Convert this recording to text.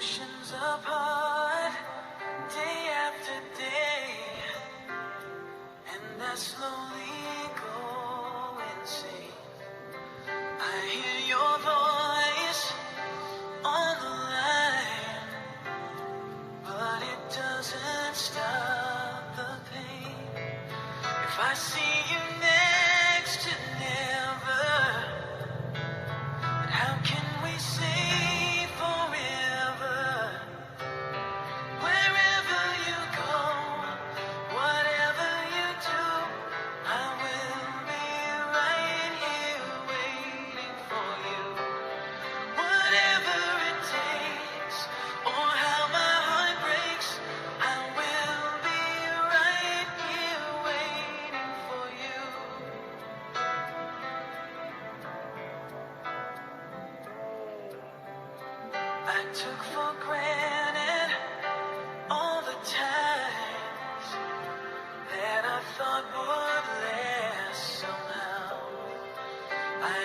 oceans apart, day after day, and I slowly go insane. I hear your voice on the line, but it doesn't stop the pain. If I see you next to never, but how can we say forever? Wherever you go, whatever you do, I will be right here waiting for you. Whatever it takes, or how my heart breaks, I will be right here waiting for you. I took for granted all the times that I thought would last somehow. I